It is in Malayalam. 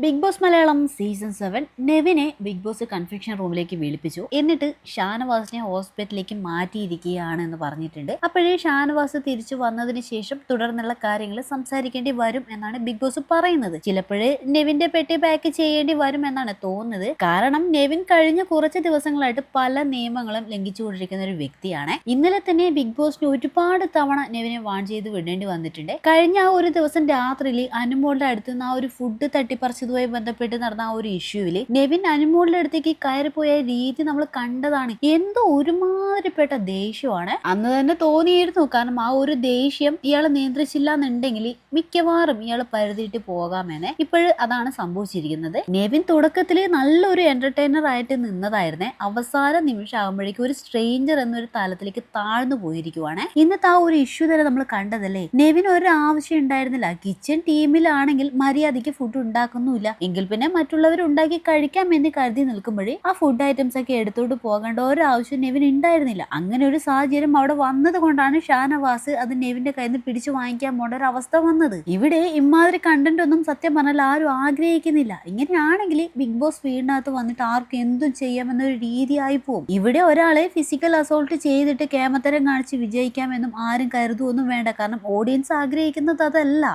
ബിഗ് ബോസ് മലയാളം സീസൺ 7 നെവിനെ ബിഗ് ബോസ് കൺഫ്യൂഷൻ റൂമിലേക്ക് വിളിപ്പിച്ചു. എന്നിട്ട് ഷാനവാസിനെ ഹോസ്പിറ്റലിലേക്ക് മാറ്റിയിരിക്കുകയാണ് എന്ന് പറഞ്ഞിട്ടുണ്ട്. അപ്പോഴേ ഷാനവാസ് തിരിച്ചു വന്നതിന് ശേഷം തുടർന്നുള്ള കാര്യങ്ങൾ സംസാരിക്കേണ്ടി വരും എന്നാണ് ബിഗ് ബോസ് പറയുന്നത്. ചിലപ്പോഴേ നെവിന്റെ പെട്ടി പാക്ക് ചെയ്യേണ്ടി വരും എന്നാണ് തോന്നുന്നത്. കാരണം നെവിൻ കഴിഞ്ഞ കുറച്ച് ദിവസങ്ങളായിട്ട് പല നിയമങ്ങളും ലംഘിച്ചുകൊണ്ടിരിക്കുന്ന ഒരു വ്യക്തിയാണ്. ഇന്നലെ തന്നെ ബിഗ് ബോസിന് ഒരുപാട് തവണ നെവിനെ വാൺ ചെയ്ത് വിടേണ്ടി വന്നിട്ടുണ്ട്. കഴിഞ്ഞ ആ ഒരു ദിവസം രാത്രിയിൽ അനുമോളുടെ അടുത്ത് നിന്ന് ആ ഒരു ഫുഡ് തട്ടിപ്പറിച്ച് ബന്ധപ്പെട്ട് നടന്ന ആ ഒരു ഇഷ്യൂവില് നെവിൻ അനുമോളുടെ അടുത്തേക്ക് കയറിപ്പോയ രീതി നമ്മൾ കണ്ടതാണ്. എന്തോ ഒരുമാതിരിപ്പെട്ട ദേഷ്യമാണ് അന്ന് തന്നെ തോന്നിയിരുന്നു. കാരണം ആ ഒരു ദേഷ്യം ഇയാളെ നിയന്ത്രിച്ചില്ല എന്നുണ്ടെങ്കിൽ മിക്കവാറും ഇയാൾ പരുതിയിട്ട് പോകാമെന്ന്. ഇപ്പോഴും അതാണ് സംഭവിച്ചിരിക്കുന്നത്. നെവിൻ തുടക്കത്തില് നല്ലൊരു എന്റർടൈനർ ആയിട്ട് നിന്നതായിരുന്നേ. അവസാന നിമിഷം ആകുമ്പോഴേക്കും ഒരു സ്ട്രേഞ്ചർ എന്നൊരു തലത്തിലേക്ക് താഴ്ന്നു പോയിരിക്കുവാണ്. ഇന്നത്തെ ആ ഒരു ഇഷ്യൂ തന്നെ നമ്മൾ കണ്ടതല്ലേ. നെവിൻ ഒരു ആവശ്യം ഉണ്ടായിരുന്നില്ല. കിച്ചൺ ടീമിലാണെങ്കിൽ മര്യാദയ്ക്ക് ഫുഡ് ഉണ്ടാക്കുന്നു, എങ്കിൽ പിന്നെ മറ്റുള്ളവർ ഉണ്ടാക്കി കഴിക്കാമെന്ന് കരുതി നിൽക്കുമ്പോഴേ ആ ഫുഡ് ഐറ്റംസ് ഒക്കെ എടുത്തോണ്ട് പോകേണ്ട ഒരു ആവശ്യം നെവിൻ ഉണ്ടായിരുന്നില്ല. അങ്ങനെ ഒരു സാഹചര്യം അവിടെ വന്നത് കൊണ്ടാണ് ഷാനവാസ് അത് നെവിന്റെ കയ്യിൽ നിന്ന് പിടിച്ചു വാങ്ങിക്കാൻ പോണ്ട ഒരു അവസ്ഥ വന്നത്. ഇവിടെ ഇമാതിരി കണ്ടന്റ് ഒന്നും സത്യം പറഞ്ഞാൽ ആരും ആഗ്രഹിക്കുന്നില്ല. ഇങ്ങനെയാണെങ്കിൽ ബിഗ് ബോസ് വീടിനകത്ത് വന്നിട്ട് ആർക്കും എന്തും ചെയ്യാമെന്നൊരു രീതിയായി പോകും. ഇവിടെ ഒരാളെ ഫിസിക്കൽ അസോൾട്ട് ചെയ്തിട്ട് കേമത്തരം കാണിച്ച് വിജയിക്കാമെന്നും ആരും കരുതുമൊന്നും വേണ്ട. കാരണം ഓഡിയൻസ് ആഗ്രഹിക്കുന്നത് അതല്ല.